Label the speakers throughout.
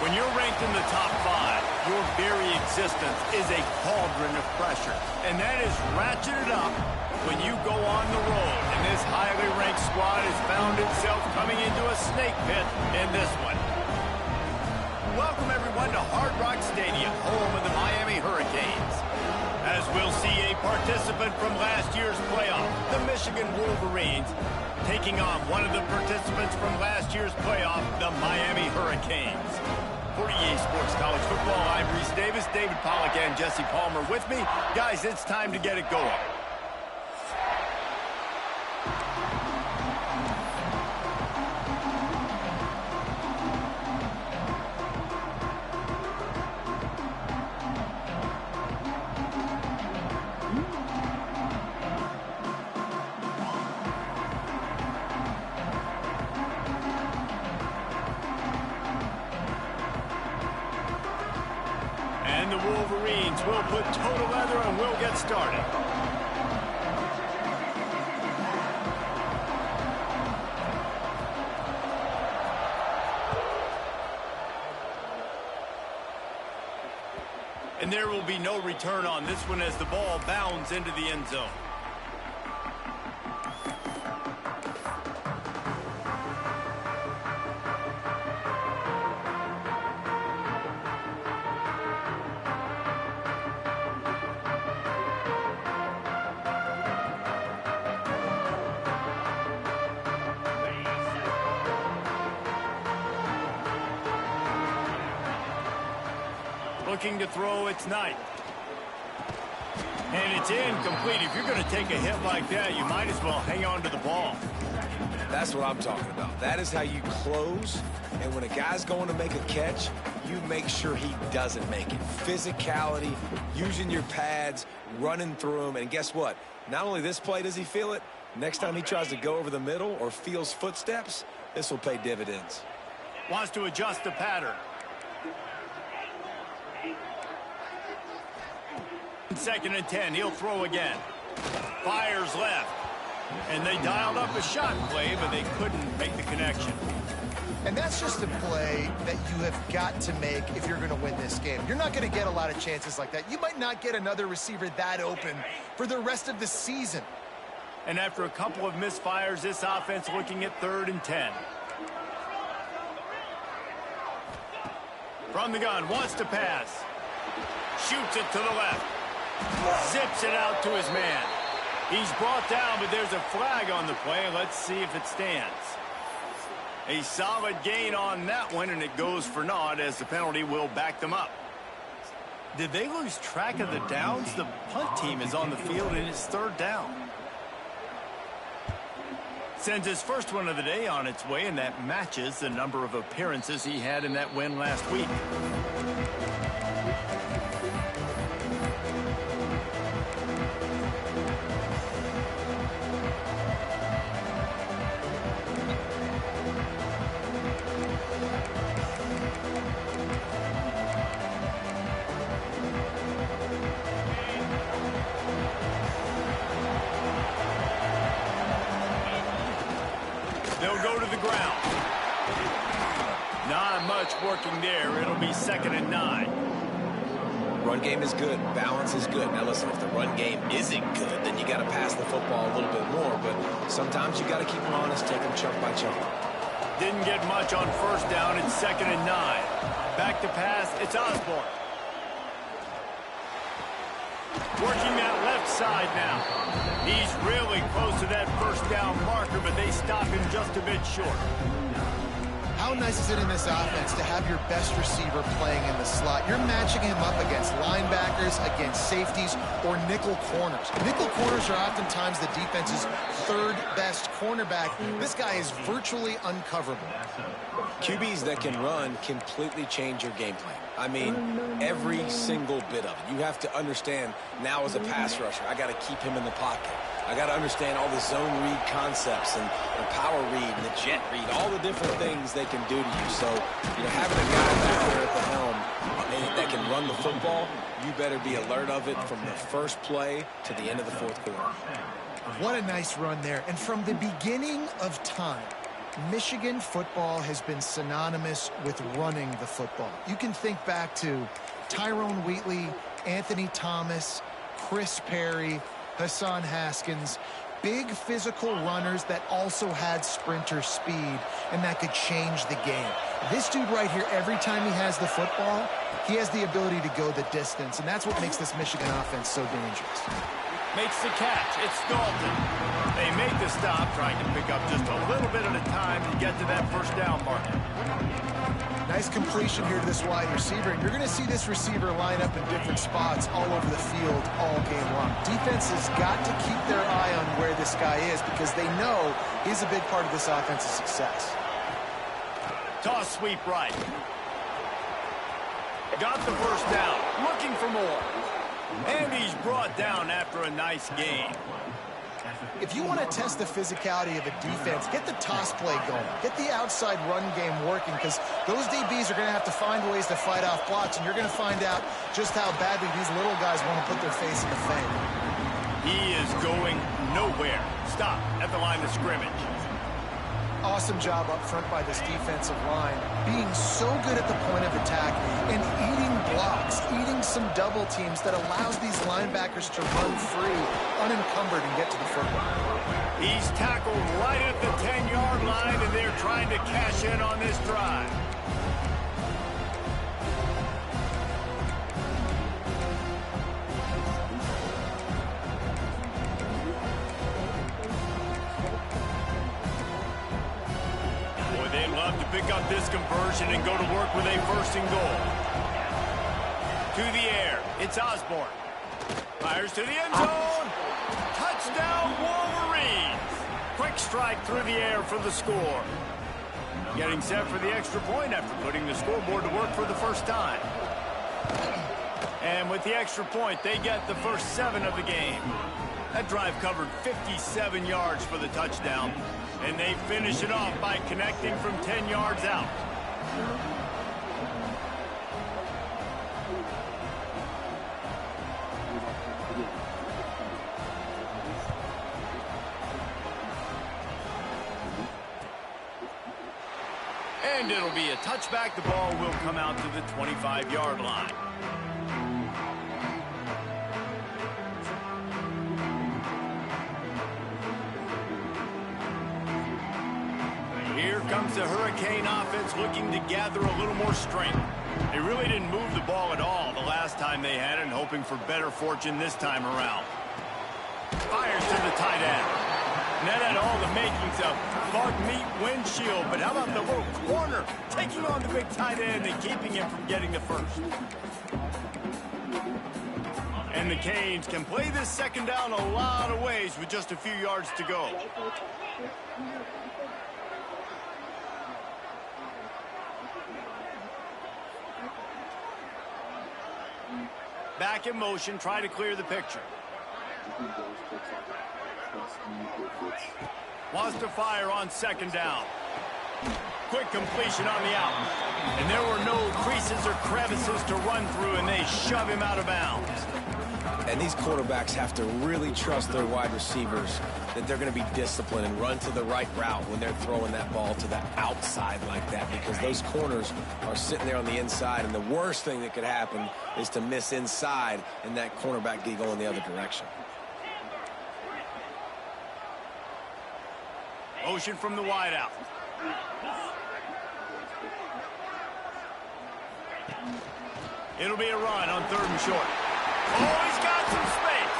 Speaker 1: When you're ranked in the top 5, your very existence is a cauldron of pressure. And that is ratcheted up when you go on the road. And this highly ranked squad has found itself coming into a snake pit in this one. Welcome, everyone, to Hard Rock Stadium, home of the Miami Hurricanes. As we'll see a participant from last year's playoff, the Michigan Wolverines, taking on one of the participants from last year's playoff, the Miami Hurricanes. For EA Sports College Football, I'm Reese Davis, David Pollack, and Jesse Palmer with me. Guys, it's time to get it going. And the Wolverines will put total leather and we'll get started. And there will be no return on this one as the ball bounds into the end zone. Looking to throw, it's Knight. And it's incomplete. If you're going to take a hit like that, you might as well hang on to the ball.
Speaker 2: That's what I'm talking about. That is how you close. And when a guy's going to make a catch, you make sure he doesn't make it. Physicality, using your pads, running through them. And guess what? Not only this play does he feel it, next time he tries to go over the middle or feels footsteps, this will pay dividends.
Speaker 1: Wants to adjust the pattern. Second and 10, he'll throw again. Fires left. And they dialed up a shot play, but they couldn't make the connection.
Speaker 3: And that's just a play that you have got to make if you're going to win this game. You're not going to get a lot of chances like that. You might not get another receiver that open for the rest of the season.
Speaker 1: And after a couple of misfires, this offense looking at 3rd and 10. From the gun, wants to pass. Shoots it to the left. Zips it out to his man. He's brought down, but there's a flag on the play. Let's see if it stands. A solid gain on that one, and it goes for naught as the penalty will back them up. Did they lose track of the downs? The punt team is on the field, and it's 3rd down. Sends his first one of the day on its way, and that matches the number of appearances he had in that win last week. They'll go to the ground. Not much working there. It'll be 2nd and 9.
Speaker 2: Run game is good. Balance is good. Now, listen, if the run game isn't good, then you got to pass the football a little bit more. But sometimes you got to keep them honest, take them chunk by chunk.
Speaker 1: Didn't get much on 1st down. It's 2nd and 9. Back to pass. It's Osborne. Working that left side now. He's really close to that 1st down marker, but they stop him just a bit short.
Speaker 3: How nice is it in this offense to have your best receiver playing in the slot? You're matching him up against linebackers, against safeties, or nickel corners. Nickel corners are oftentimes the defense's 3rd best cornerback. This guy is virtually uncoverable.
Speaker 2: QBs that can run completely change your game plan. I mean, every single bit of it. You have to understand now as a pass rusher, I got to keep him in the pocket. I got to understand all the zone read concepts and the power read and the jet read, all the different things they can do to you. So, having a guy back there at the helm that can run the football, you better be alert of it from the first play to the end of the 4th quarter.
Speaker 3: What a nice run there. And from the beginning of time, Michigan football has been synonymous with running the football. You can think back to Tyrone Wheatley, Anthony Thomas, Chris Perry, Hassan Haskins. Big physical runners that also had sprinter speed and that could change the game. This dude right here, every time he has the football, he has the ability to go the distance, and that's what makes this Michigan offense so dangerous.
Speaker 1: Makes the catch. It's Dalton. They make the stop, trying to pick up just a little bit at a time to get to that first down marker.
Speaker 3: Nice completion here to this wide receiver, and you're going to see this receiver line up in different spots all over the field all game long. Defense has got to keep their eye on where this guy is because they know he's a big part of this offense's success.
Speaker 1: Toss sweep right. Got the first down. Looking for more. And he's brought down after a nice gain.
Speaker 3: If you want to test the physicality of a defense, get the toss play going. Get the outside run game working because those DBs are going to have to find ways to fight off blocks, and you're going to find out just how badly these little guys want to put their face in the fade.
Speaker 1: He is going nowhere. Stop at the line of scrimmage.
Speaker 3: Awesome job up front by this defensive line, being so good at the point of attack and eating blocks, eating some double teams that allows these linebackers to run free, unencumbered, and get to the football.
Speaker 1: He's tackled right at the 10-yard line, and they're trying to cash in on this drive. Pick up this conversion and go to work with a first and goal. To the air, it's Osborne. Fires to the end zone. Touchdown, Wolverines. Quick strike through the air for the score. Getting set for the extra point after putting the scoreboard to work for the first time. And with the extra point, they get the first 7 of the game. That drive covered 57 yards for the touchdown. And they finish it off by connecting from 10 yards out. And it'll be a touchback. The ball will come out to the 25-yard line. Here comes the Hurricane offense looking to gather a little more strength. They really didn't move the ball at all the last time they had it, and hoping for better fortune this time around. Fires to the tight end. And that had all the makings of bug meat windshield, but how about the little corner taking on the big tight end and keeping him from getting the first? And the Canes can play this second down a lot of ways with just a few yards to go. Back in motion, try to clear the picture. Wants to fire on second down. Quick completion on the out. And there were no creases or crevices to run through, and they shove him out of bounds.
Speaker 2: And these quarterbacks have to really trust their wide receivers that they're going to be disciplined and run to the right route when they're throwing that ball to the outside like that, because those corners are sitting there on the inside, and the worst thing that could happen is to miss inside and that cornerback be going the other direction.
Speaker 1: Motion from the wide out. It'll be a run on 3rd and short. Oh, he's got some space.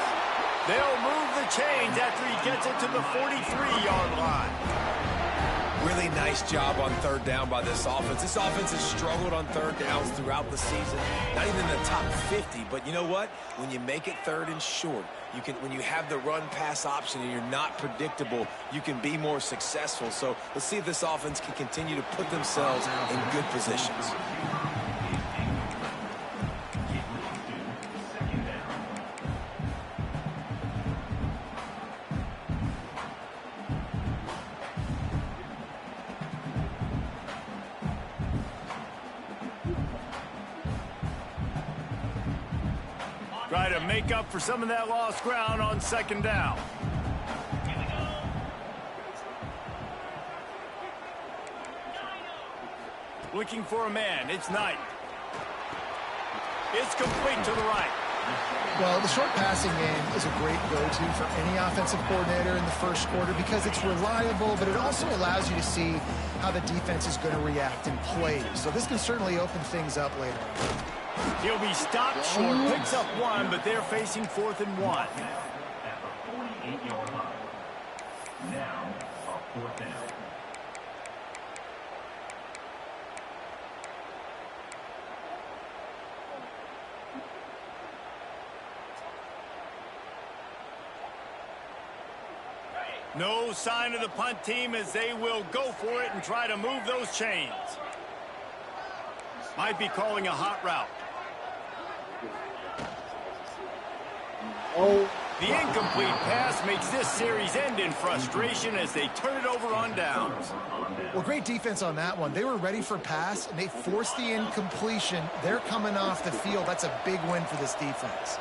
Speaker 1: They'll move the chains after he gets it to the 43-yard line.
Speaker 2: Really nice job on 3rd down by this offense. This offense has struggled on 3rd downs throughout the season. Not even in the top 50, but you know what? When you make it 3rd and short, you can, when you have the run-pass option and you're not predictable, you can be more successful. So let's see if this offense can continue to put themselves in good positions.
Speaker 1: Try to make up for some of that lost ground on 2nd down. Looking for a man. It's Knight. It's complete to the right.
Speaker 3: Well, the short passing game is a great go-to for any offensive coordinator in the first quarter because it's reliable, but it also allows you to see how the defense is going to react in plays. So this can certainly open things up later.
Speaker 1: He'll be stopped short, picks up one, but they're facing 4th and 1.
Speaker 4: At the 48-yard line. Now, a 4th down.
Speaker 1: No sign of the punt team as they will go for it and try to move those chains. Might be calling a hot route. The incomplete pass makes this series end in frustration as they turn it over on downs.
Speaker 3: Well, great defense on that one. They were ready for pass, and they forced the incompletion. They're coming off the field. That's a big win for this defense.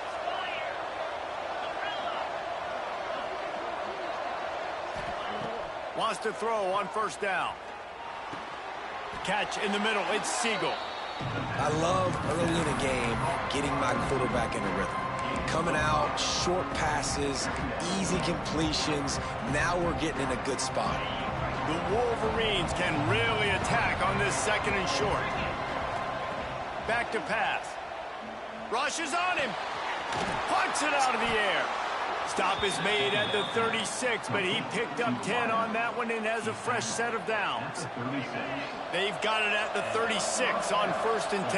Speaker 1: Wants to throw on 1st down. Catch in the middle. It's Siegel.
Speaker 2: I love early in a game getting my quarterback in a rhythm. Coming out, short passes, easy completions. Now we're getting in a good spot.
Speaker 1: The Wolverines can really attack on this 2nd and short. Back to pass. Rushes on him. Punts it out of the air. Stop is made at the 36, but he picked up 10 on that one and has a fresh set of downs. They've got it at the 36 on 1st and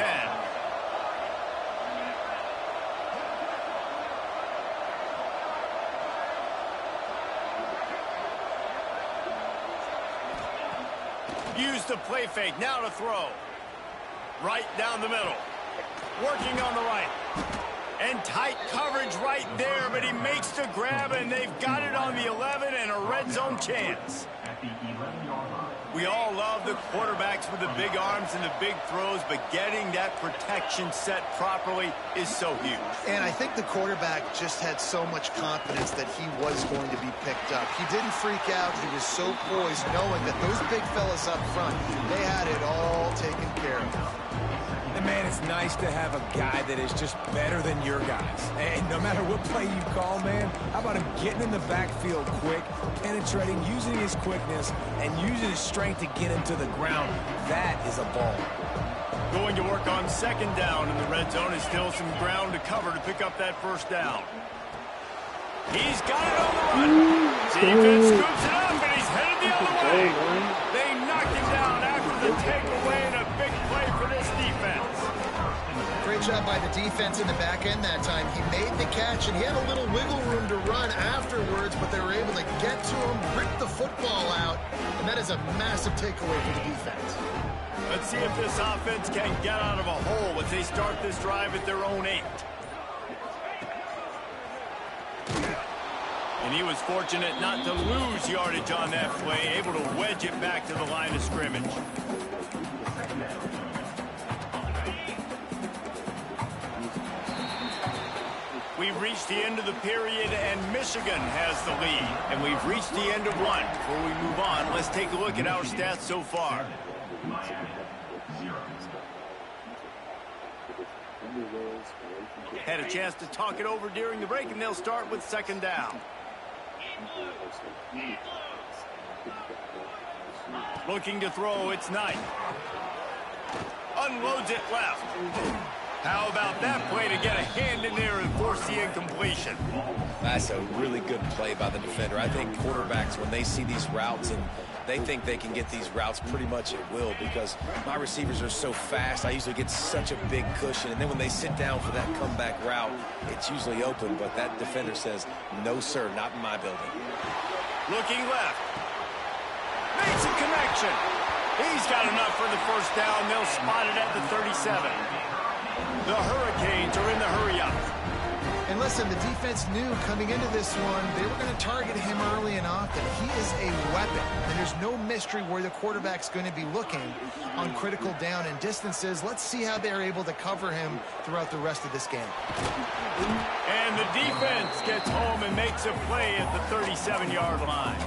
Speaker 1: 10. Use the play fake, now to throw. Right down the middle. Working on the right. And tight coverage right there, but he makes the grab, and they've got it on the 11 and a red zone chance. We all love the quarterbacks with the big arms and the big throws, but getting that protection set properly is so huge.
Speaker 3: And I think the quarterback just had so much confidence that he was going to be picked up. He didn't freak out. He was so poised, knowing that those big fellas up front, they had it all taken care of.
Speaker 2: And man, it's nice to have a guy that is just better than your guys. And no matter what play you call, man, how about him getting in the backfield quick, penetrating, using his quickness, and using his strength to get him to the ground. That is a ball.
Speaker 1: Going to work on 2nd down in the red zone is still some ground to cover to pick up that 1st down. He's got it on the run. Defense scoops it up, and he's headed the other way. They knocked him down after the takeaway, and a big play for this defense.
Speaker 3: Great job by the defense in the back end that time. He made the catch, and he had a little wiggle room to run afterwards, but they were able to get to him, rip the football out, and that is a massive takeaway for the defense.
Speaker 1: Let's see if this offense can get out of a hole as they start this drive at their own 8. And he was fortunate not to lose yardage on that play, able to wedge it back to the line of scrimmage. We've reached the end of the period, and Michigan has the lead. And we've reached the end of one. Before we move on, let's take a look at our stats so far. Had a chance to talk it over during the break, and they'll start with 2nd down. Looking to throw, it's Knight. Unloads it left. How about that play to get a hand in there and force the incompletion?
Speaker 2: That's a really good play by the defender. I think quarterbacks, when they see these routes and they think they can get these routes pretty much at will because my receivers are so fast, I usually get such a big cushion. And then when they sit down for that comeback route, it's usually open. But that defender says, no, sir, not in my building.
Speaker 1: Looking left. Makes a connection. He's got enough for the 1st down. They'll spot it at the 37. The Hurricanes are in the hurry-up.
Speaker 3: And listen, the defense knew coming into this one, they were going to target him early and often. He is a weapon, and there's no mystery where the quarterback's going to be looking on critical down and distances. Let's see how they're able to cover him throughout the rest of this game.
Speaker 1: And the defense gets home and makes a play at the 37-yard line.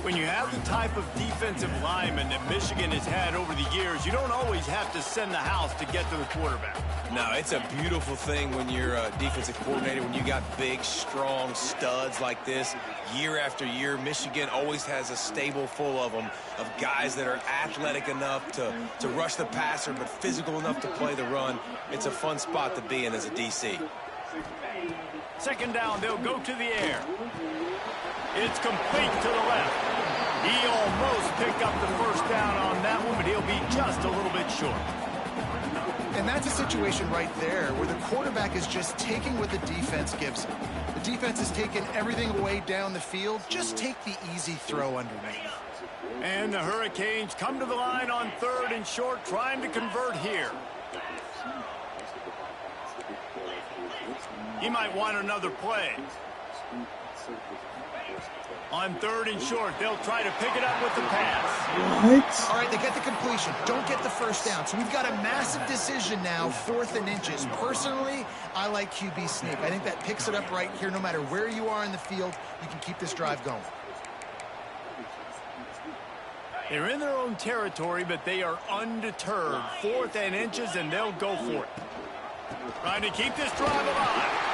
Speaker 1: When you have the type of defensive lineman that Michigan has had over the years, you don't always have to send the house to get to the quarterback.
Speaker 2: No, it's a beautiful thing when you're a defensive coordinator, when you got big, strong studs like this. Year after year, Michigan always has a stable full of them, of guys that are athletic enough to rush the passer, but physical enough to play the run. It's a fun spot to be in as a DC.
Speaker 1: Second down, they'll go to the air. It's complete to the left. He almost picked up the first down on that one, but he'll be just a little bit short.
Speaker 3: And that's a situation right there where the quarterback is just taking what the defense gives him. The defense is taking everything away down the field. Just take the easy throw underneath.
Speaker 1: And the Hurricanes come to the line on 3rd and short, trying to convert here. He might want another play. On 3rd and short, they'll try to pick it up with the pass.
Speaker 5: What?
Speaker 3: All right, they get the completion. Don't get the first down. So we've got a massive decision now, 4th and inches. Personally, I like QB sneak. I think that picks it up right here. No matter where you are in the field, you can keep this drive going.
Speaker 1: They're in their own territory, but they are undeterred. 4th and inches, and they'll go for it. Trying to keep this drive alive.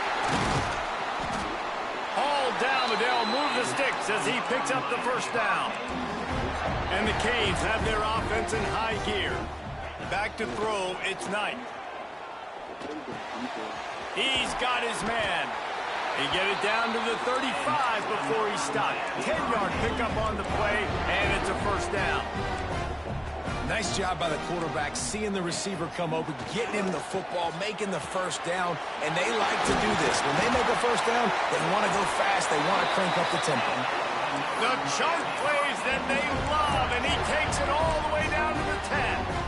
Speaker 1: All down, but they'll move the sticks as he picks up the first down. And the Canes have their offense in high gear. Back to throw, it's Knight. He's got his man. He get it down to the 35 before he stopped. 10-yard pickup on the play, and it's a first down.
Speaker 2: Nice job by the quarterback, seeing the receiver come open, getting him the football, making the first down, and they like to do this. When they make a first down, they want to go fast, they want to crank up the tempo.
Speaker 1: The chunk plays that they love, and he takes it all the way down to the 10.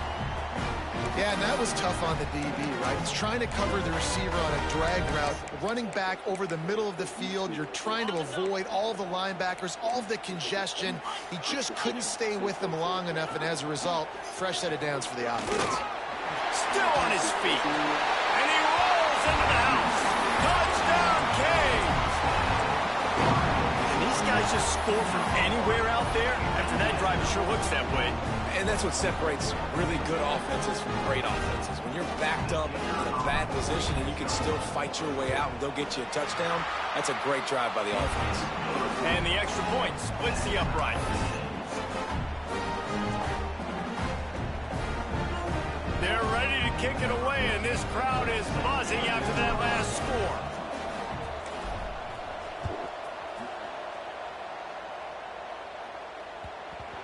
Speaker 3: Yeah, and that was tough on the DB, right? He's trying to cover the receiver on a drag route, running back over the middle of the field. You're trying to avoid all of the linebackers, all of the congestion. He just couldn't stay with them long enough, and as a result, fresh set of downs for the offense.
Speaker 1: Still on his feet, and he rolls into the house. Touchdown, Canes! And these guys just score from anywhere out there? After that drive, it sure looks that way.
Speaker 2: And that's what separates really good offenses from great offenses. When you're backed up in a bad position and you can still fight your way out and they'll get you a touchdown, that's a great drive by the offense.
Speaker 1: And the extra point splits the upright. They're ready to kick it away, and this crowd is buzzing after that last score.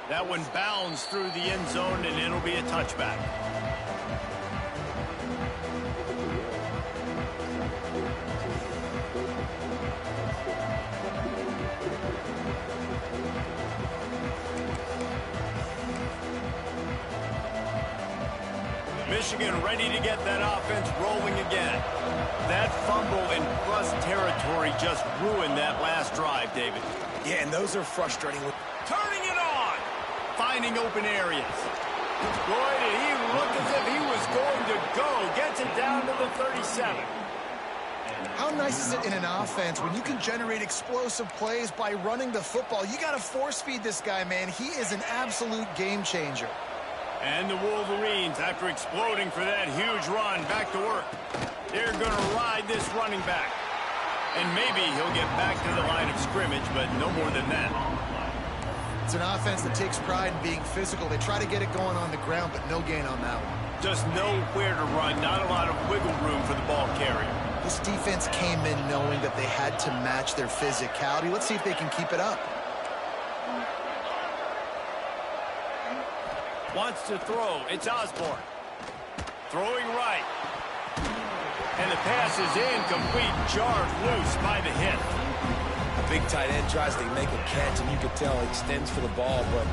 Speaker 1: That one bounds through the end zone, and it'll be a touchback. Michigan ready to get that offense rolling again. That fumble in Russ territory just ruined that last drive, David.
Speaker 2: Yeah, and those are frustrating.
Speaker 1: Turning it on. Finding open areas. Boy, did he look as if he was going to go. Gets it down to the 37.
Speaker 3: How nice is it in an offense when you can generate explosive plays by running the football? You got to force feed this guy, man. He is an absolute game changer.
Speaker 1: And the Wolverines, after exploding for that huge run, back to work. They're going to ride this running back. And maybe he'll get back to the line of scrimmage, but no more than that.
Speaker 3: It's an offense that takes pride in being physical. They try to get it going on the ground, but no gain on that one.
Speaker 1: Just nowhere to run, not a lot of wiggle room for the ball carrier.
Speaker 3: This defense came in knowing that they had to match their physicality. Let's see if they can keep it up.
Speaker 1: Wants to throw. It's Osborne. Throwing right. And the pass is incomplete, jarred loose by the hit.
Speaker 2: A big tight end tries to make a catch, and you can tell he extends for the ball, but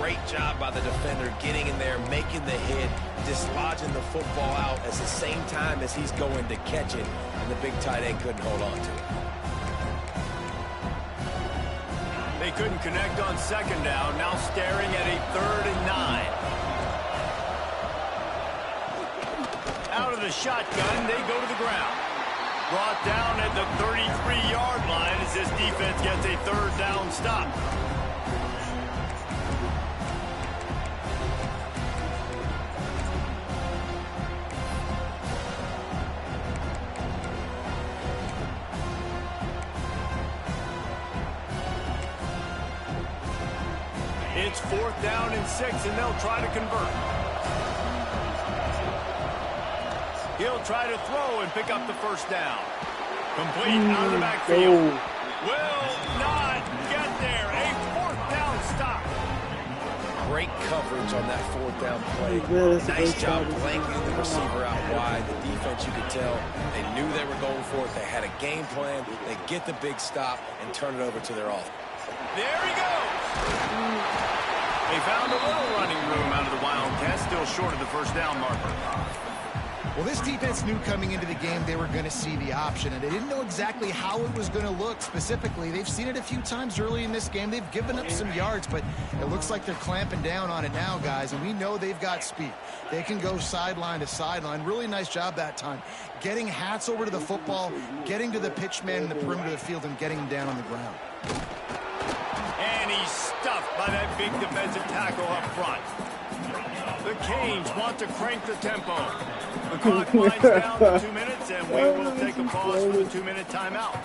Speaker 2: great job by the defender getting in there, making the hit, dislodging the football out at the same time as he's going to catch it, and the big tight end couldn't hold on to it.
Speaker 1: They couldn't connect on second down, now staring at a 3rd and 9. Out of the shotgun, they go to the ground. Brought down at the 33-yard line as this defense gets a 3rd down stop. It's 4th down and 6, and they'll try to convert. He'll try to throw and pick up the first down. Complete out of the backfield. Will not get there. A 4th down stop.
Speaker 2: Great coverage on that 4th down play. Nice job blanketing the receiver out wide. The defense, you could tell, they knew they were going for it. They had a game plan. They get the big stop and turn it over to their offense.
Speaker 1: There he goes. They found a little running room out of the Wildcats, still short of the first down marker.
Speaker 3: Well, this defense knew coming into the game they were going to see the option, and they didn't know exactly how it was going to look specifically. They've seen it a few times early in this game. They've given up some yards, but it looks like they're clamping down on it now, guys, and we know they've got speed. They can go sideline to sideline. Really nice job that time. Getting Hats over to the football, getting to the pitch man in the perimeter of the field, and getting him down on the ground.
Speaker 1: And he's stuffed by that big defensive tackle up front. The Canes want to crank the tempo. The clock winds down to 2 minutes, and we will take a pause for the 2-minute timeout.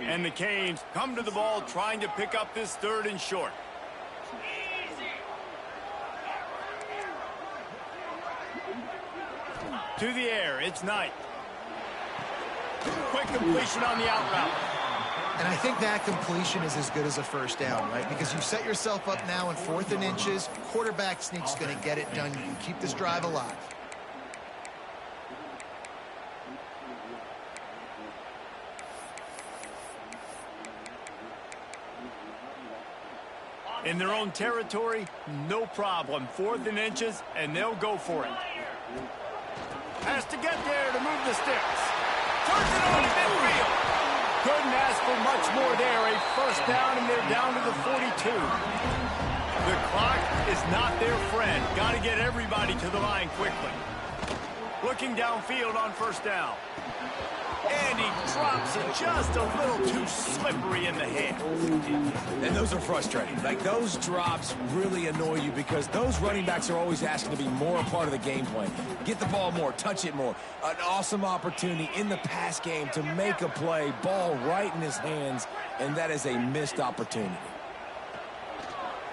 Speaker 1: And the Canes come to the ball trying to pick up this 3rd and short. To the air, it's Knight. Quick completion on the out route.
Speaker 3: And I think that completion is as good as a first down, right? Because you set yourself up now in 4th and inches. Quarterback sneak's going to get it done. You can keep this drive alive.
Speaker 1: In their own territory, no problem. 4th and inches, and they'll go for it. Has to get there to move the sticks. Turns it on to midfield. Couldn't ask for much more there. A first down, and they're down to the 42. The clock is not their friend. Got to get everybody to the line quickly. Looking downfield on first down. And he drops it just a little too slippery in the hands.
Speaker 2: And those are frustrating. Like, those drops really annoy you because those running backs are always asking to be more a part of the game plan. Get the ball more, touch it more. An awesome opportunity in the pass game to make a play, ball right in his hands, and that is a missed opportunity.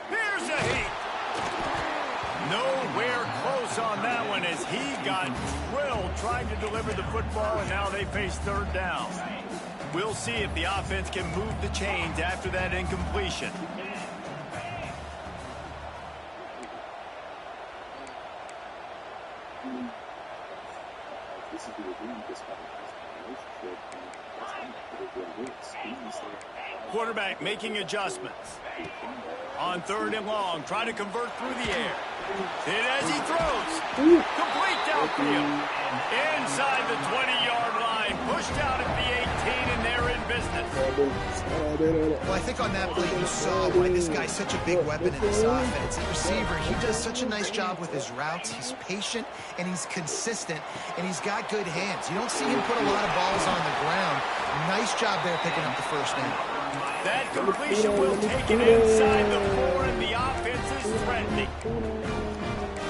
Speaker 1: Here's a heat. Nowhere close on that one as he got drilled trying to deliver the football, and now they face 3rd down. We'll see if the offense can move the chains after that incompletion. Quarterback making adjustments. On 3rd and long, trying to convert through the air. Hit as he throws. Complete downfield. Inside the 20-yard line. Pushed out at the 18, and they're in business.
Speaker 3: Well, I think on that play you saw why this guy's such a big weapon in this offense. The receiver, he does such a nice job with his routes. He's patient, and he's consistent, and he's got good hands. You don't see him put a lot of balls on the ground. Nice job there picking up the first down.
Speaker 1: That completion will take it inside the 4, and the offense is threatening.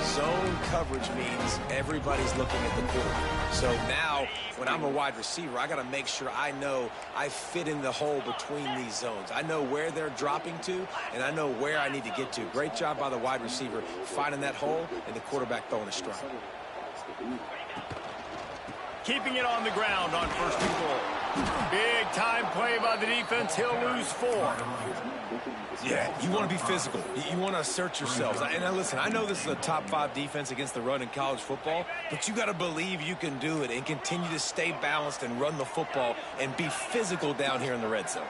Speaker 2: Zone coverage means everybody's looking at the quarterback. So now, when I'm a wide receiver, I got to make sure I know I fit in the hole between these zones. I know where they're dropping to, and I know where I need to get to. Great job by the wide receiver finding that hole, and the quarterback throwing a strike.
Speaker 1: Keeping it on the ground on 1st and goal. Big time play by the defense. He'll lose 4.
Speaker 2: Yeah, you want to be physical. You want to assert yourselves. And now listen, I know this is a top 5 defense against the run in college football, but you got to believe you can do it and continue to stay balanced and run the football and be physical down here in the red zone.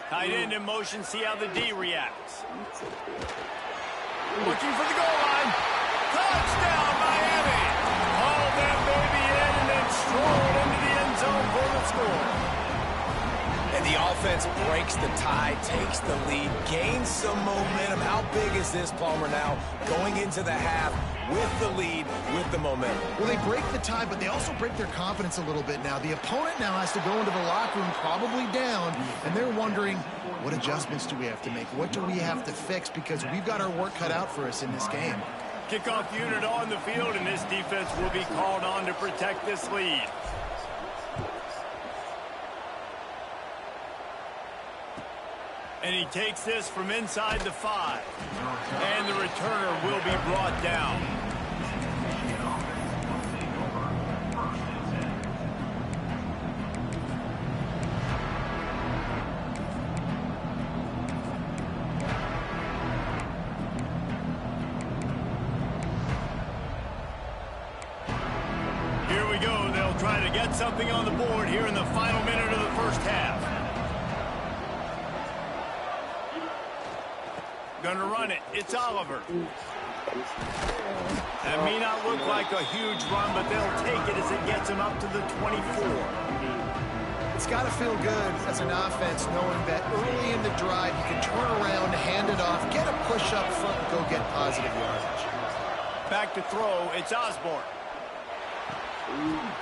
Speaker 1: Tight end in motion, see how the D reacts. Looking for the goal line. Touchdown, Miami. Haul that baby in and then stroll into the end zone for the score.
Speaker 2: And the offense breaks the tie, takes the lead, gains some momentum. How How big is this, Palmer, now going into the half with the lead, with the momentum?
Speaker 3: Well, they break the tie, but they also break their confidence a little bit now. The opponent now has to go into the locker room probably down, and they're wondering, what adjustments do we have to make? What do we have to fix? Because we've got our work cut out for us in this game.
Speaker 1: Kickoff unit on the field, and this defense will be called on to protect this lead. And he takes this from inside the 5. And the returner will be brought down. Here we go. They'll try to get something on the board here in the final minute of the first half. Gonna run it. It's Oliver. That may not look like a huge run, but they'll take it as it gets them up to the 24.
Speaker 3: It's got to feel good as an offense knowing that early in the drive you can turn around, hand it off, get a push up front, and go get positive yardage.
Speaker 1: Back to throw. It's Osborne.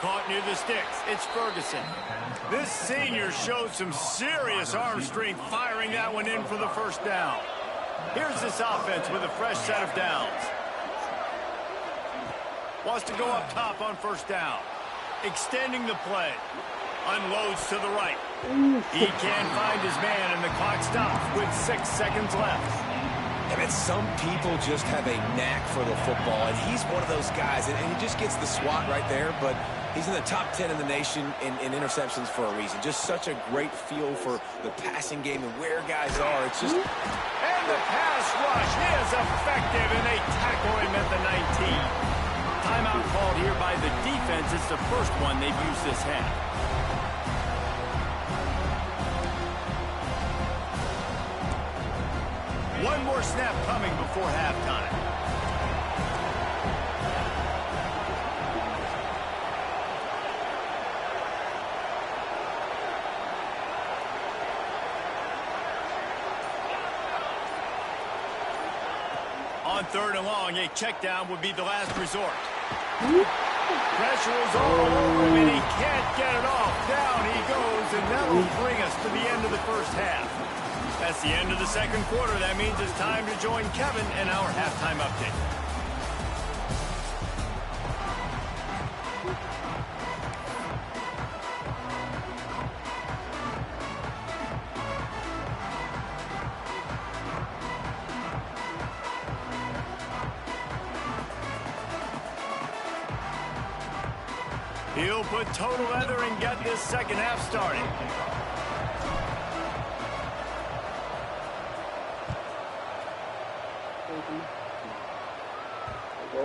Speaker 1: Caught near the sticks. It's Ferguson. This senior showed some serious arm strength firing that one in for the first down. Here's this offense with a fresh set of downs. Wants to go up top on first down. Extending the play. Unloads to the right. He can't find his man, and the clock stops with 6 seconds left.
Speaker 2: I mean, some people just have a knack for the football, and he's one of those guys, and he just gets the swat right there, but he's in the top 10 in the nation in interceptions for a reason. Just such a great feel for the passing game and where guys are. It's just...
Speaker 1: And the pass rush is effective, and they tackle him at the 19. Timeout called here by the defense. It's the first one they've used this half. One more snap coming before halftime. On third and long, a check down would be the last resort. Pressure is all over him, and he can't get it off. Down he goes, and that will bring us to the end of the first half. That's the end of the second quarter. That means it's time to join Kevin in our halftime update. He'll put total leather and get this second half started.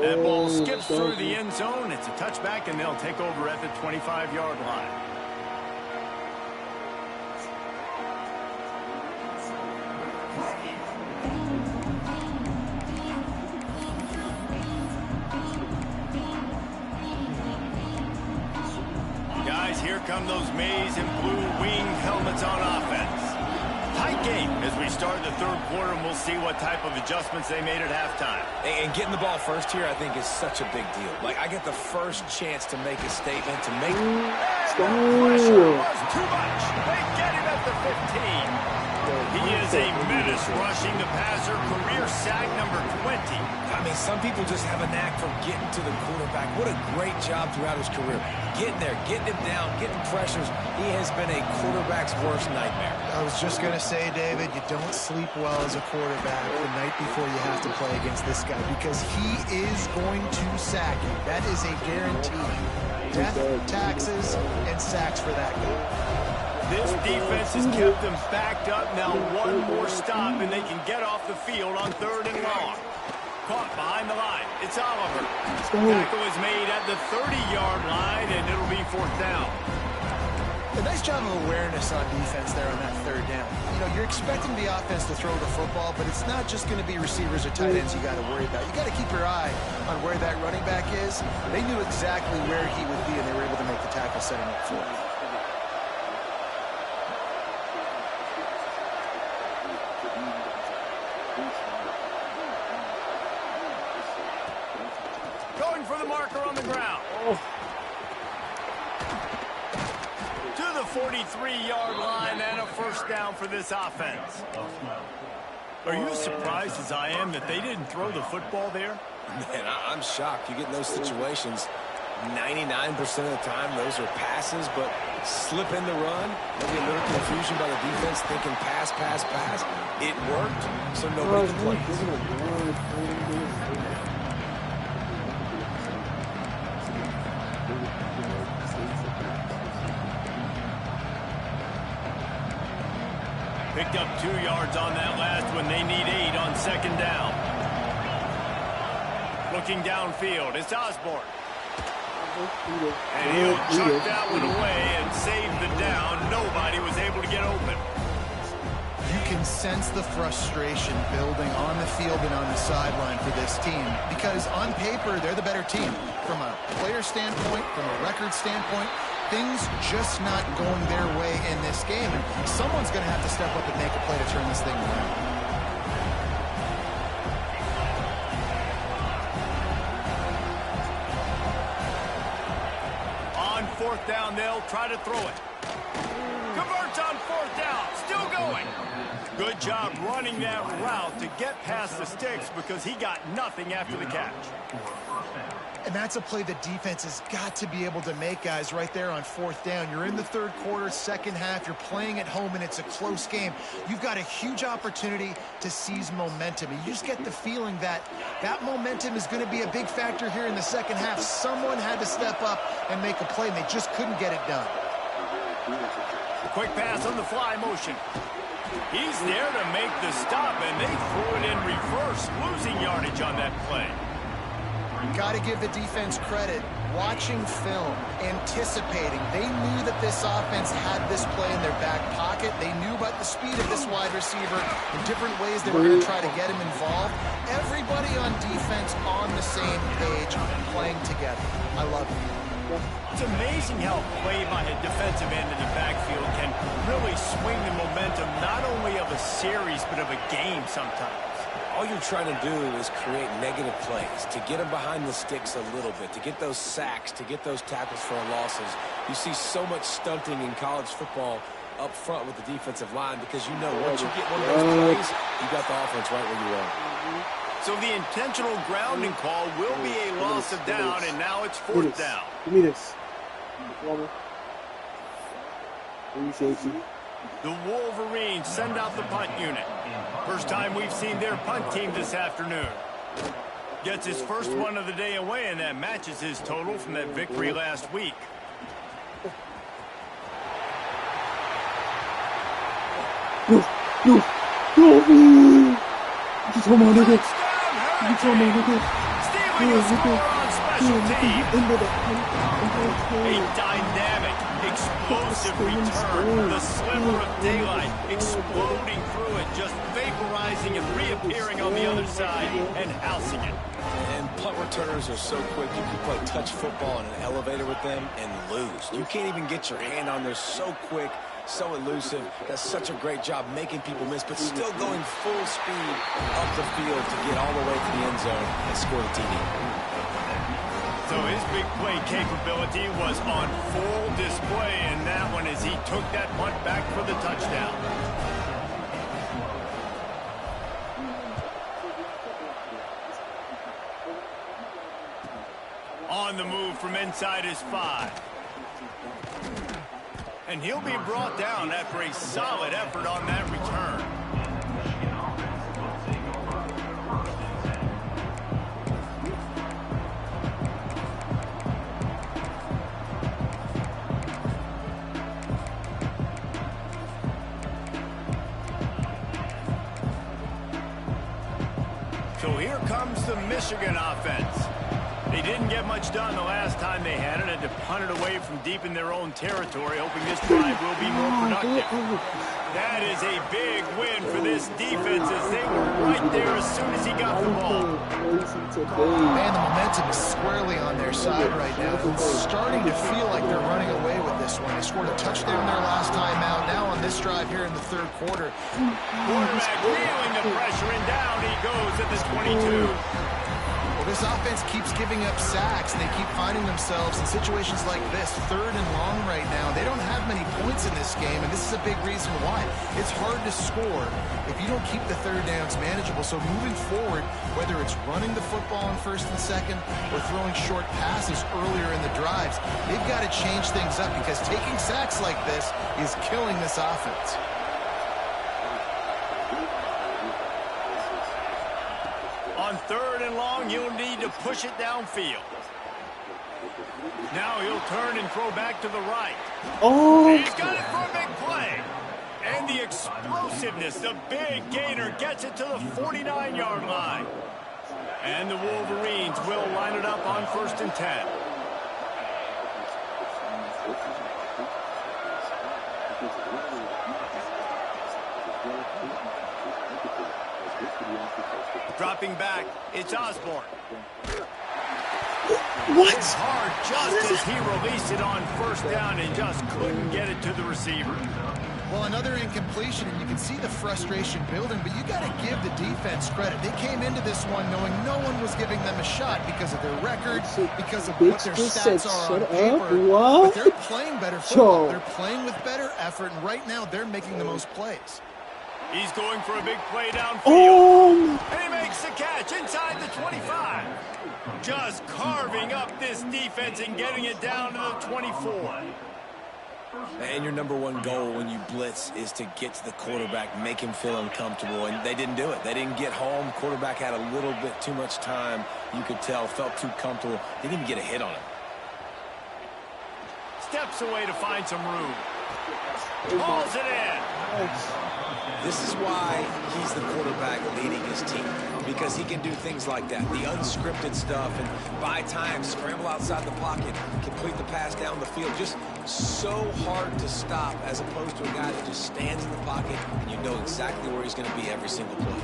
Speaker 1: That ball skips through the end zone. It's a touchback, and they'll take over at the 25-yard line. Guys, here come those maize and blue winged helmets on offense. Tight game as we start the third quarter, and we'll see what type of adjustments they made at halftime.
Speaker 2: And getting the ball first here, I think, is such a big deal. Like, I get the first chance to make a statement, to make...
Speaker 1: Pressure was too much. They get him at the 15. He is a menace rushing the passer, career sack number 20.
Speaker 2: I mean, some people just have a knack for getting to the quarterback. What a great job throughout his career. Getting there, getting him down, getting pressures. He has been a quarterback's worst nightmare.
Speaker 3: I was just going to say, David, you don't sleep well as a quarterback the night before you have to play against this guy, because he is going to sack you. That is a guarantee. Death, taxes, and sacks for that guy.
Speaker 1: This defense has kept them backed up. Now one more stop, and they can get off the field on third and long. Caught behind the line. It's Oliver. Tackle is made at the 30-yard line, and it'll be fourth down.
Speaker 3: A nice job of awareness on defense there on that third down. You know, you're expecting the offense to throw the football, but it's not just going to be receivers or tight ends you got to worry about. You got to keep your eye on where that running back is. They knew exactly where he would be, and they were able to make the tackle setting up for him.
Speaker 1: marker on the ground. To the 43-yard line and a first down for this offense. Are you as surprised as I am that they didn't throw the football there?
Speaker 2: Man, I'm shocked. You get in those situations, 99% of the time, those are passes, but slip in the run, maybe a little confusion by the defense, thinking pass, pass, pass. It worked, so nobody complains.
Speaker 1: Picked up 2 yards on that last one. They need 8 on second down. Looking downfield, it's Osborne. And he'll chuck that one away and save the down. Nobody was able to get open.
Speaker 3: You can sense the frustration building on the field and on the sideline for this team because on paper, they're the better team. From a player standpoint, from a record standpoint, things just not going their way in this game. And someone's going to have to step up and make a play to turn this thing around.
Speaker 1: On fourth down, they'll try to throw it. Converts on fourth down. Still going. Good job running that route to get past the sticks because he got nothing after the catch.
Speaker 3: And that's a play the defense has got to be able to make, guys, right there on fourth down. You're in the third quarter, second half. You're playing at home, and it's a close game. You've got a huge opportunity to seize momentum. And you just get the feeling that that momentum is going to be a big factor here in the second half. Someone had to step up and make a play, and they just couldn't get it done.
Speaker 1: A quick pass on the fly motion. He's there to make the stop, and they threw it in reverse, losing yardage on that play.
Speaker 3: Got to give the defense credit. Watching film, anticipating. They knew that this offense had this play in their back pocket. They knew about the speed of this wide receiver and different ways they were going to try to get him involved. Everybody on defense on the same page, playing together. I love it.
Speaker 1: It's amazing how play by a defensive end in the backfield can really swing the momentum not only of a series but of a game sometimes.
Speaker 2: All you're trying to do is create negative plays, to get them behind the sticks a little bit, to get those sacks, to get those tackles for losses. You see so much stunting in college football up front with the defensive line because you know once you get one of those plays, you got the offense right where you are.
Speaker 1: So the intentional grounding call will be a loss of down, and now it's fourth down.
Speaker 5: Give me this. Appreciate you.
Speaker 1: The Wolverines send out the punt unit. First time we've seen their punt team this afternoon. Gets his first one of the day away, and that matches his total from that victory last week.
Speaker 5: No. You told my nigga. You told my nigga.
Speaker 1: Stealing a score on special teams. A dynamic, explosive return. The sliver of daylight exploding through it, just vaporizing and reappearing on the other side and housing it.
Speaker 2: And punt returners are so quick. You can play touch football in an elevator with them and lose. You can't even get your hand on there. So quick, so elusive. Does such a great job making people miss, but still going full speed up the field to get all the way to the end zone and score the TD.
Speaker 1: So his big play capability was on full display in that one as he took that punt back for the touchdown. On the move from inside his 5. And he'll be brought down after a solid effort on that return. So here comes the Michigan offense. They didn't get much done the last time they had it, and to punt it away from deep in their own territory, hoping this drive will be more productive. That is a big win for this defense as they were right there as soon as he got the ball.
Speaker 3: Man, the momentum is squarely on their side right now. It's starting to feel like they're running away with this one. They scored a touchdown their last time out. Now on this drive here in the third quarter.
Speaker 1: Quarterback feeling the pressure, and down he goes at the 22.
Speaker 3: Well, This offense keeps giving up sacks, and they keep finding themselves in situations like this, 3rd and long right now. They don't have many points in this game, and this is a big reason why. It's hard to score if you don't keep the 3rd downs manageable. So moving forward, whether it's running the football on 1st and 2nd or throwing short passes earlier in the drives, they've got to change things up because taking sacks like this is killing this offense.
Speaker 1: On 3rd and long, you'll need to push it downfield. Now he'll turn and throw back to the right.
Speaker 5: Oh,
Speaker 1: He's got it for a big play. And the explosiveness, the big gainer gets it to the 49-yard line. And the Wolverines will line it up on 1st and 10. Dropping back, it's Osborne.
Speaker 5: what?
Speaker 1: It's hard just as he released it on 1st down and just couldn't get it to the receiver.
Speaker 3: Well, another incompletion, and you can see the frustration building, but you got to give the defense credit. They came into this one knowing no one was giving them a shot because of their record, because of what their stats are on paper. But they're playing better football. They're playing with better effort, and right now they're making the most plays.
Speaker 1: He's going for a big play downfield.
Speaker 5: Oh,
Speaker 1: And he makes the catch inside the 25. Just carving up this defense and getting it down to the 24.
Speaker 2: And your #1 goal when you blitz is to get to the quarterback, make him feel uncomfortable, and they didn't do it. They didn't get home. Quarterback had a little bit too much time. You could tell, felt too comfortable. They didn't even get a hit on him.
Speaker 1: Steps away to find some room. Hauls it in.
Speaker 2: This is why he's the quarterback leading his team, because he can do things like that, the unscripted stuff, and buy time, scramble outside the pocket, complete the pass down the field. Just so hard to stop as opposed to a guy that just stands in the pocket and you know exactly where he's going to be every single play.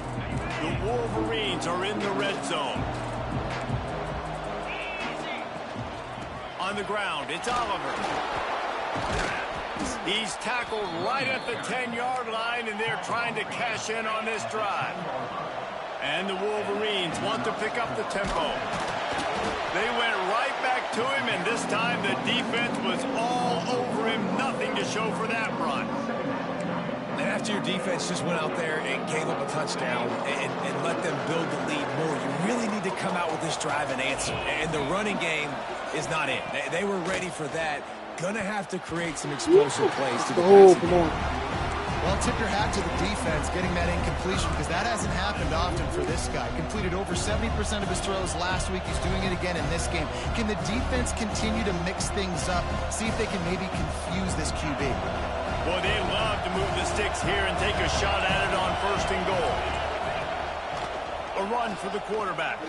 Speaker 1: The Wolverines are in the red zone. On the ground, it's Oliver. He's tackled right at the 10-yard line, and they're trying to cash in on this drive. And the Wolverines want to pick up the tempo. They went right back to him, and this time the defense was all over him. Nothing to show for that run.
Speaker 2: And after your defense just went out there and gave up a touchdown and let them build the lead more, you really need to come out with this drive and answer. And the running game is not in. They were ready for that. Gonna have to create some explosive plays to the passing game.
Speaker 3: Well, tip your hat to the defense getting that incompletion because that hasn't happened often for this guy. Completed over 70% of his throws last week. He's doing it again in this game. Can the defense continue to mix things up, see if they can maybe confuse this QB?
Speaker 1: Boy, they love to move the sticks here and take a shot at it on 1st and goal. A run for the quarterback.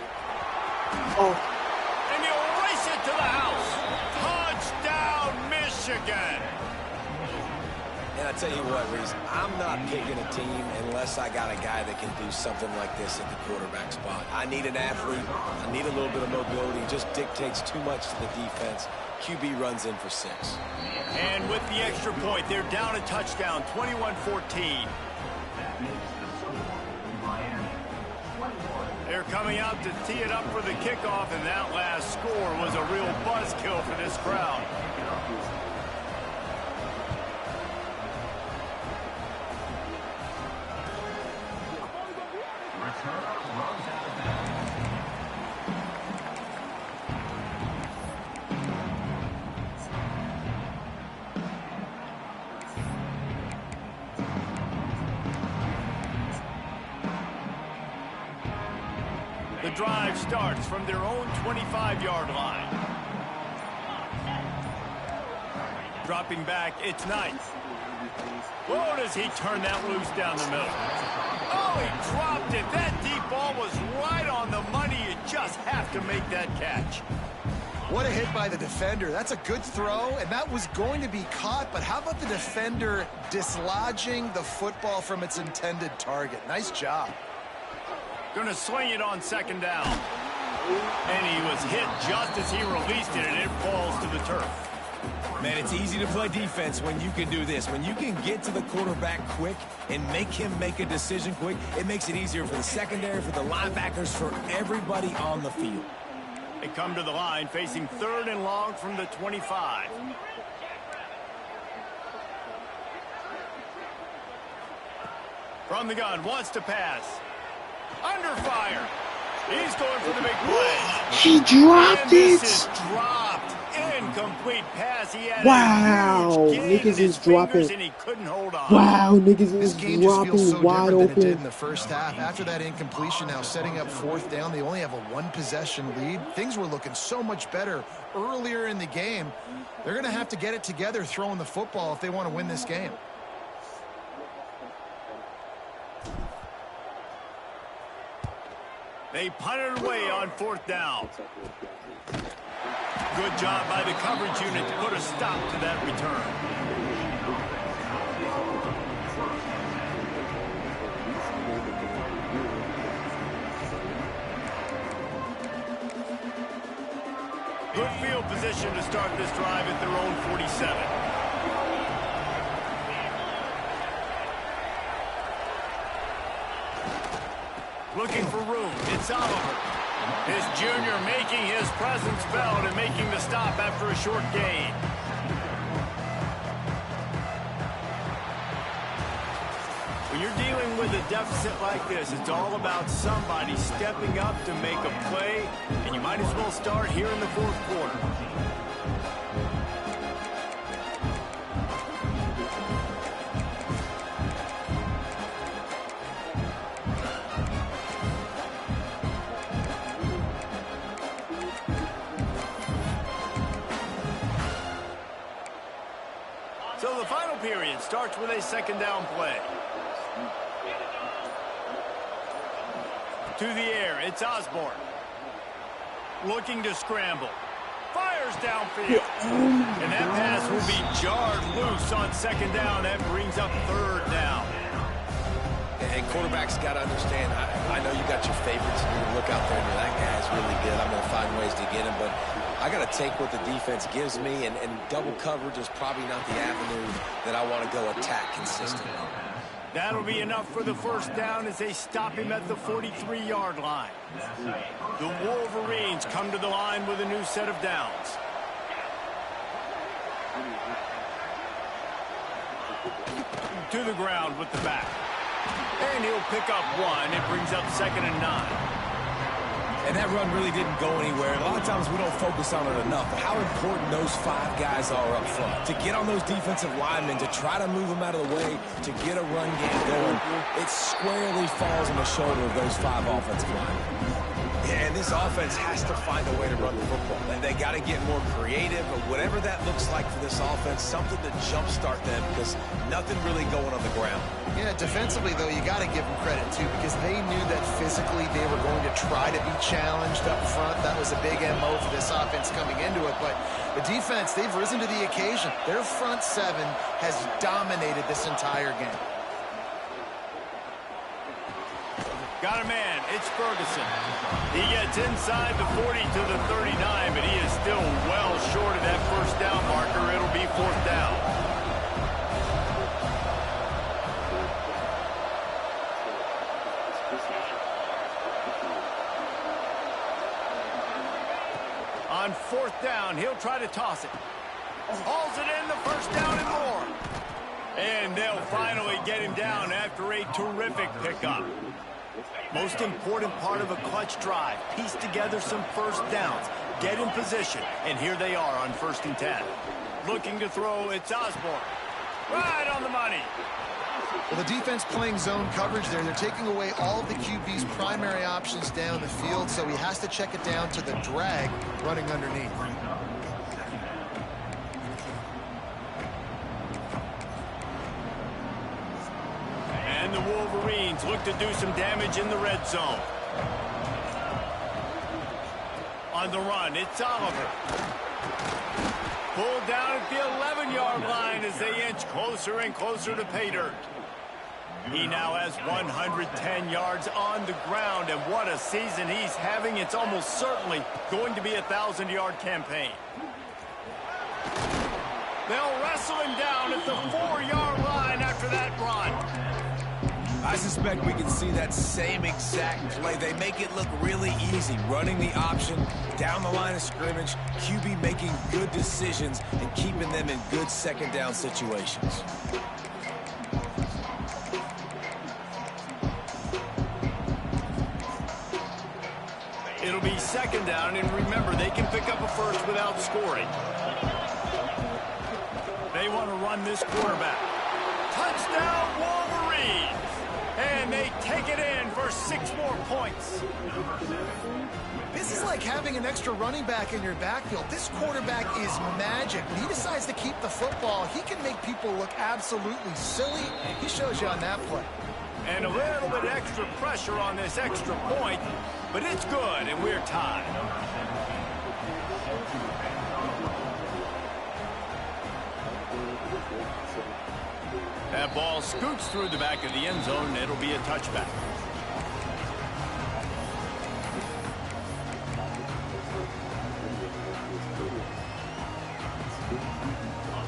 Speaker 5: oh,
Speaker 1: And he'll race it to the house. Touchdown, Michigan.
Speaker 2: And I tell you what, Reese, I'm not picking a team unless I got a guy that can do something like this at the quarterback spot. I need an athlete. I need a little bit of mobility. It just dictates too much to the defense. QB runs in for 6.
Speaker 1: And with the extra point, they're down a touchdown, 21-14. They're coming out to tee it up for the kickoff, and that last score was a real buzzkill for this crowd. The drive starts from their own 25-yard line. Dropping back, it's Knight. Whoa, does he turn that loose down the middle? Oh, he dropped it. That deep ball was right on the money. You just have to make that catch.
Speaker 3: What a hit by the defender. That's a good throw, and that was going to be caught, but how about the defender dislodging the football from its intended target? Nice job.
Speaker 1: Going to swing it on 2nd down. And he was hit just as he released it, and it falls to the turf.
Speaker 2: Man, it's easy to play defense when you can do this. When you can get to the quarterback quick and make him make a decision quick, it makes it easier for the secondary, for the linebackers, for everybody on the field.
Speaker 1: They come to the line facing 3rd and long from the 25. From the gun, wants to pass. Under fire. He's going for the big play.
Speaker 5: He dropped
Speaker 1: and this
Speaker 5: it.
Speaker 1: is dropped. Incomplete pass. He had
Speaker 5: Wow,
Speaker 1: a huge gain
Speaker 5: niggas
Speaker 1: in his
Speaker 5: is dropping.
Speaker 1: fingers, and he couldn't hold on.
Speaker 5: Wow, niggas
Speaker 3: This
Speaker 5: is
Speaker 3: game just feels
Speaker 5: dropping
Speaker 3: so
Speaker 5: wide
Speaker 3: different than it did in
Speaker 5: open.
Speaker 3: the first half. After that incompletion, now setting up 4th down, they only have a 1-possession lead. Things were looking so much better earlier in the game. They're going to have to get it together throwing the football if they want to win this game.
Speaker 1: They punted away on 4th down. Good job by the coverage unit to put a stop to that return. Good field position to start this drive at their own 47. Looking for room. It's Oliver. This junior making his presence felt and making the stop after a short gain. When you're dealing with a deficit like this, it's all about somebody stepping up to make a play, and you might as well start here in the 4th quarter. So the final period starts with a 2nd down play. To the air, it's Osborne. Looking to scramble. Fires downfield. And that pass will be jarred loose on 2nd down. That brings up 3rd down.
Speaker 2: And quarterbacks got to understand, I know you got your favorites, and you're going to look out there and you're that guy's really good. I'm going to find ways to get him, but I got to take what the defense gives me, and double coverage is probably not the avenue that I want to go attack consistently.
Speaker 1: That'll be enough for the 1st down as they stop him at the 43-yard line. The Wolverines come to the line with a new set of downs. To the ground with the back. And he'll pick up 1. It brings up 2nd and 9.
Speaker 2: And that run really didn't go anywhere. A lot of times we don't focus on it enough, but how important those 5 guys are up front. To get on those defensive linemen, to try to move them out of the way, to get a run game going, it squarely falls on the shoulder of those 5 offensive linemen. Yeah, and this offense has to find a way to run the football. They got to get more creative, but whatever that looks like for this offense, something to jumpstart them, because nothing really going on the ground.
Speaker 3: Yeah, defensively, though, you got to give them credit, too, because they knew that physically they were going to try to be challenged up front. That was a big MO for this offense coming into it. But the defense, they've risen to the occasion. Their front 7 has dominated this entire game.
Speaker 1: Got a man. It's Ferguson. He gets inside the 40 to the 39, but he is still well short of that 1st down marker. It'll be 4th down. On 4th down, he'll try to toss it. Hauls it in, the 1st down and more. And they'll finally get him down after a terrific pickup. Most important part of a clutch drive. Piece together some 1st downs. Get in position. And here they are on 1st and 10. Looking to throw, it's Osborne. Right on the money.
Speaker 3: Well, the defense playing zone coverage there. They're taking away all of the QB's primary options down the field, so he has to check it down to the drag running underneath.
Speaker 1: And the Wolverines look to do some damage in the red zone. On the run, it's Oliver. Pulled down at the 11-yard line as they inch closer and closer to pay dirt. He now has 110 yards on the ground, and what a season he's having. It's almost certainly going to be a 1,000-yard campaign. They'll wrestle him down at the 4-yard line after that run.
Speaker 2: I suspect we can see that same exact play. They make it look really easy, running the option down the line of scrimmage, QB making good decisions and keeping them in good second down situations.
Speaker 1: It'll be second down, and remember, they can pick up a first without scoring. They want to run this quarterback. Touchdown, Wolverines! And they take it in for 6 more points.
Speaker 3: This is like having an extra running back in your backfield. This quarterback is magic. When he decides to keep the football, he can make people look absolutely silly. He shows you on that play.
Speaker 1: And a little bit extra pressure on this extra point, but it's good, and we're tied. That ball scoots through the back of the end zone, and it'll be a touchback.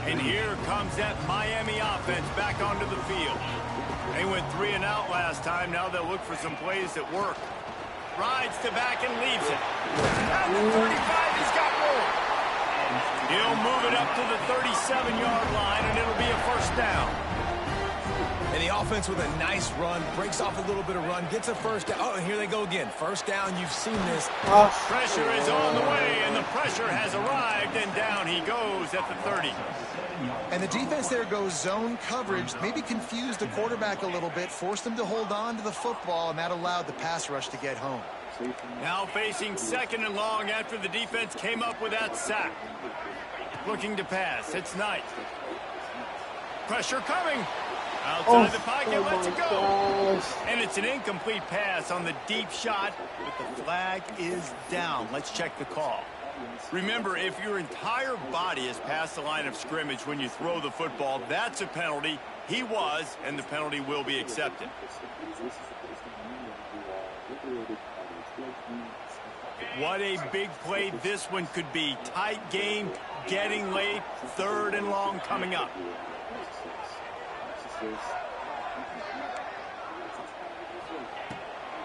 Speaker 1: And here comes that Miami offense back onto the field. They went 3 and out last time. Now they'll look for some plays that work. Rides to back and leaves it. At the 35, he's got more. He'll move it up to the 37-yard line, and it'll be a first down.
Speaker 2: And the offense with a nice run, breaks off a little bit of run, gets a first down. Oh, and here they go again. First down, you've seen this.
Speaker 1: Pressure is on the way, and the pressure has arrived, and down he goes at the 30.
Speaker 3: And the defense there goes zone coverage, maybe confused the quarterback a little bit, forced him to hold on to the football, and that allowed the pass rush to get home.
Speaker 1: Now facing second and long after the defense came up with that sack. Looking to pass. It's Knight. Pressure coming. Outside the pocket, let's go. And it's an incomplete pass on the deep shot, but the flag is down. Let's check the call. Remember, if your entire body is past the line of scrimmage when you throw the football, that's a penalty. He was, and the penalty will be accepted. What a big play this one could be. Tight game, getting late, 3rd and long coming up.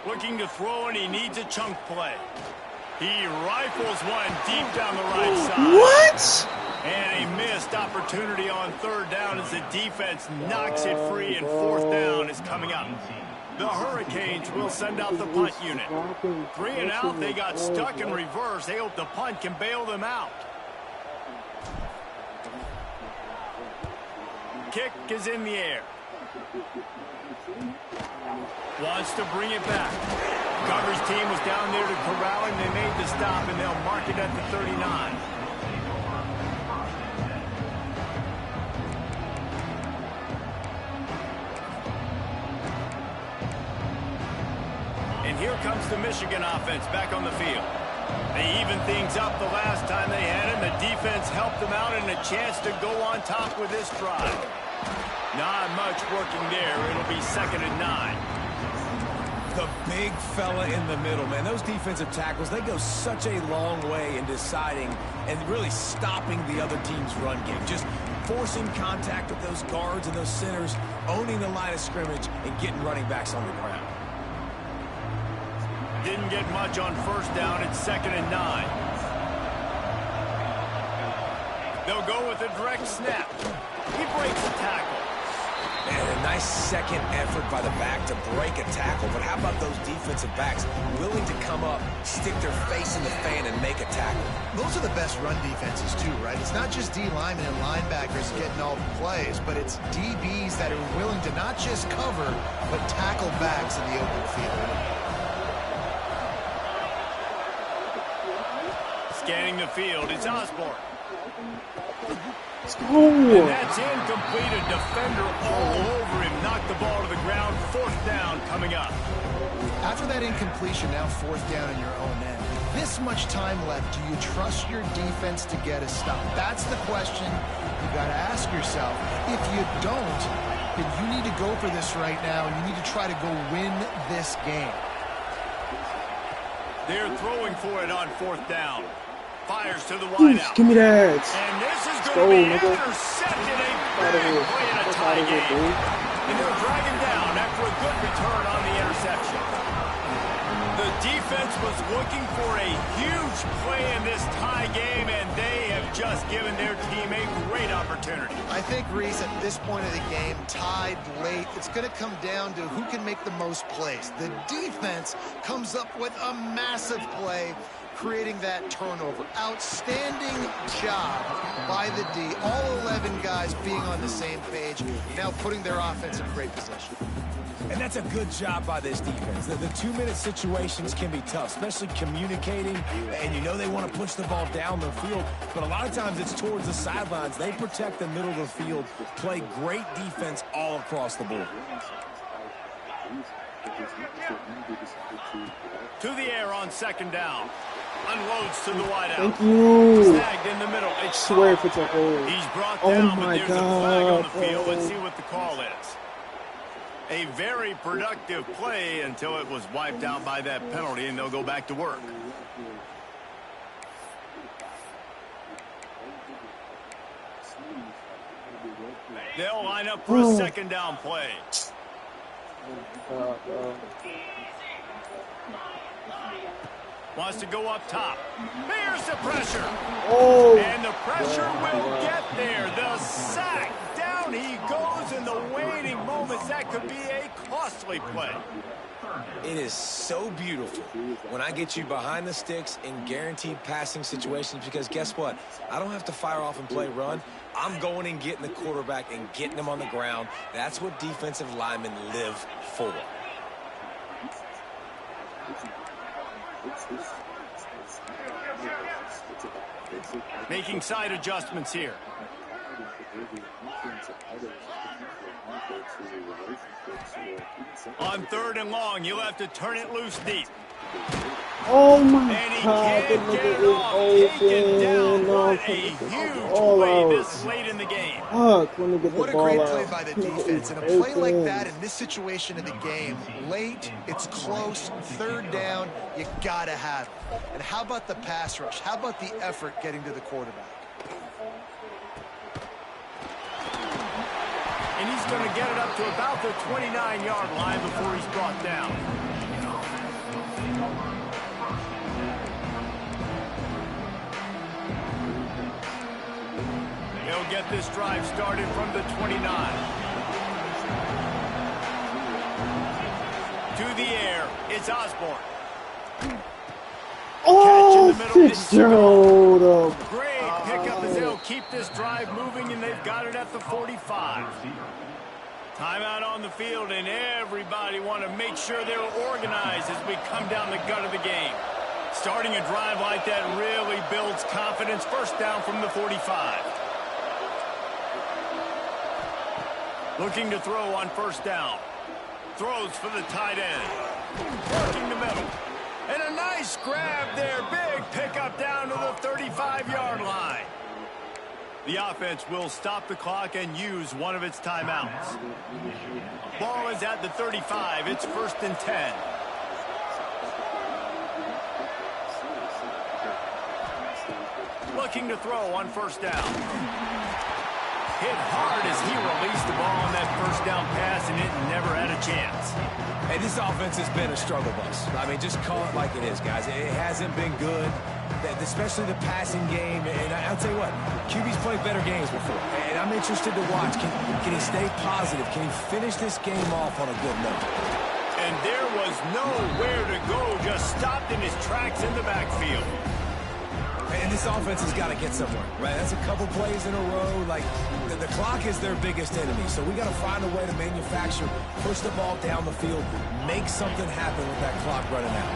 Speaker 1: Looking to throw, and he needs a chunk play. He rifles one deep down the right side.
Speaker 5: What?
Speaker 1: And a missed opportunity on 3rd down as the defense knocks it free, and 4th down is coming up. The Hurricanes will send out the punt unit. 3 and out, they got stuck in reverse. They hope the punt can bail them out. Kick is in the air. Wants to bring it back. Coverage team was down there to corral him. They made the stop, and they'll mark it at the 39. And here comes the Michigan offense back on the field. They evened things up the last time they had him. The defense helped them out, and a chance to go on top with this drive. Not much working there. It'll be 2nd and 9.
Speaker 2: The big fella in the middle, man. Those defensive tackles, they go such a long way in deciding and really stopping the other team's run game. Just forcing contact with those guards and those centers, owning the line of scrimmage, and getting running backs on the ground.
Speaker 1: Didn't get much on 1st down. It's 2nd and 9. They'll go with a direct snap. He breaks the tackle.
Speaker 2: And a nice second effort by the back to break a tackle. But how about those defensive backs willing to come up, stick their face in the fan, and make a tackle?
Speaker 3: Those are the best run defenses too, right? It's not just D linemen and linebackers getting all the plays, but it's DBs that are willing to not just cover, but tackle backs in the open field.
Speaker 1: Scanning the field, it's Osborne.
Speaker 5: Let's go.
Speaker 1: And that's incomplete. A defender all over him. Knocked the ball to the ground. 4th down coming up.
Speaker 3: After that incompletion, now 4th down in your own end. This much time left. Do you trust your defense to get a stop? That's the question you got to ask yourself. If you don't, then you need to go for this right now, and you need to try to go win this game.
Speaker 1: They're throwing for it on 4th down. Fires to the
Speaker 5: Oof,
Speaker 1: wideout.
Speaker 5: give me that.
Speaker 1: And this is
Speaker 5: Let's
Speaker 1: going to be
Speaker 5: go, nigga.
Speaker 1: intercepted. A
Speaker 5: Out of
Speaker 1: big
Speaker 5: here.
Speaker 1: play in a
Speaker 5: That's
Speaker 1: tie
Speaker 5: out of here,
Speaker 1: game.
Speaker 5: dude.
Speaker 1: And they'll drag him down after a good return on the interception. The defense was looking for a huge play in this tie game, and they have just given their team a great opportunity.
Speaker 3: I think, Reese, at this point of the game, tied late, it's going to come down to who can make the most plays. The defense comes up with a massive play, creating that turnover. Outstanding job by the D. All 11 guys being on the same page, now putting their offense in great position.
Speaker 2: And that's a good job by this defense. The 2-minute situations can be tough, especially communicating, and you know they want to push the ball down the field, but a lot of times it's towards the sidelines. They protect the middle of the field, play great defense all across the board.
Speaker 1: To the air on second down. Unloads to the wideout.
Speaker 5: Thank you.
Speaker 1: Snagged in the middle.
Speaker 5: I
Speaker 1: It's
Speaker 5: swear if it's a hole.
Speaker 1: He's brought
Speaker 5: Oh
Speaker 1: down,
Speaker 5: my
Speaker 1: but there's a flag on the
Speaker 5: God.
Speaker 1: field. Let's see what the call is. A very productive play until it was wiped out by that penalty, and they'll go back to work. They'll line up for a second down play. Wants to go up top. Here's the pressure.
Speaker 5: Oh.
Speaker 1: And the pressure will get there. The sack. Down he goes in the waiting moments. That could be a costly play.
Speaker 2: It is so beautiful when I get you behind the sticks in guaranteed passing situations, because guess what? I don't have to fire off and play run. I'm going and getting the quarterback and getting him on the ground. That's what defensive linemen live for.
Speaker 1: Making side adjustments here. On third and long, you'll have to turn it loose deep.
Speaker 5: Oh my
Speaker 1: And he
Speaker 5: God, the
Speaker 1: can't get
Speaker 5: nigga
Speaker 1: it off. Taken
Speaker 5: is
Speaker 1: down.
Speaker 5: open. No,
Speaker 1: What a
Speaker 5: get the
Speaker 1: huge
Speaker 5: ball
Speaker 1: play
Speaker 5: out.
Speaker 1: this late in the game.
Speaker 5: Fuck, let me get
Speaker 3: What
Speaker 5: the
Speaker 3: a
Speaker 5: ball
Speaker 3: great
Speaker 5: out.
Speaker 3: play by the defense. And a play like that in this situation of the game, late, it's close, third down, you got to have it. And how about the pass rush? How about the effort getting to the quarterback?
Speaker 1: And he's going to get it up to about the 29-yard line before he's brought down. He'll get this drive started from the 29. To the air, it's Osborne.
Speaker 5: Oh,
Speaker 1: Catch in the middle, it's
Speaker 5: Fitzgerald.
Speaker 1: Great pickup as they'll keep this drive moving, and they've got it at the 45. Timeout on the field, and everybody want to make sure they're organized as we come down the gut of the game. Starting a drive like that really builds confidence. First down from the 45. Looking to throw on first down. Throws for the tight end. Working the middle. And a nice grab there. Big pickup down to the 35-yard line. The offense will stop the clock and use one of its timeouts. Ball is at the 35. It's 1st and 10. Looking to throw on first down. Hit hard as he released the ball on that first down pass, and it never had a chance.
Speaker 2: Hey, this offense has been a struggle bus. I mean, just call it like it is, guys. It hasn't been good, especially the passing game. And I'll tell you what, QB's played better games before. And I'm interested to watch. Can he stay positive? Can he finish this game off on a good note?
Speaker 1: And there was nowhere to go, just stopped in his tracks in the backfield.
Speaker 2: And this offense has got to get somewhere, right? That's a couple plays in a row. Like, the clock is their biggest enemy. So we got to find a way to manufacture, push the ball down the field, make something happen with that clock running out.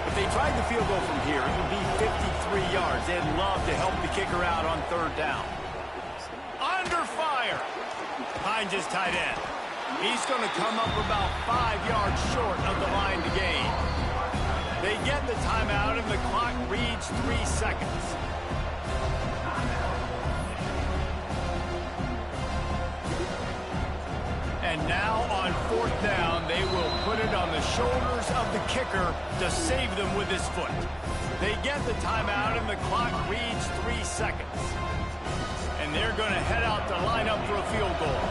Speaker 1: If they tried the field goal from here, it would be 53 yards. They'd love to help the kicker out on third down. Under fire. Finds his tight end. He's going to come up about 5 yards short of the line to gain. They get the timeout, and the clock reads 3 seconds. And now on fourth down, they will put it on the shoulders of the kicker to save them with his foot. They get the timeout, and the clock reads 3 seconds. And they're going to head out to line up for a field goal.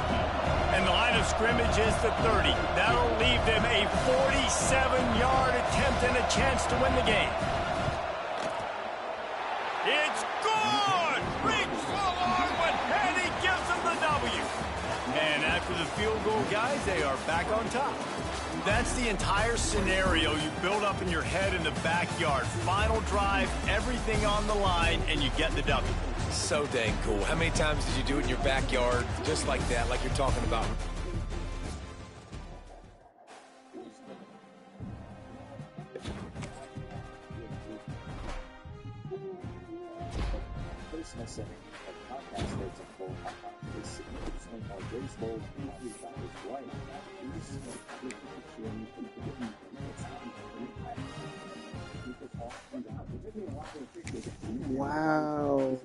Speaker 1: And the line of scrimmage is the 30. That'll leave them a 47-yard attempt and a chance to win the game. It's good! Reach forward, but Henny gives them the W. And after the field goal, guys, they are back on top. That's the entire scenario you build up in your head in the backyard. Final drive, everything on the line, and you get the W.
Speaker 2: So dang cool. How many times did you do it in your backyard just like that, like you're talking about?
Speaker 5: Wow.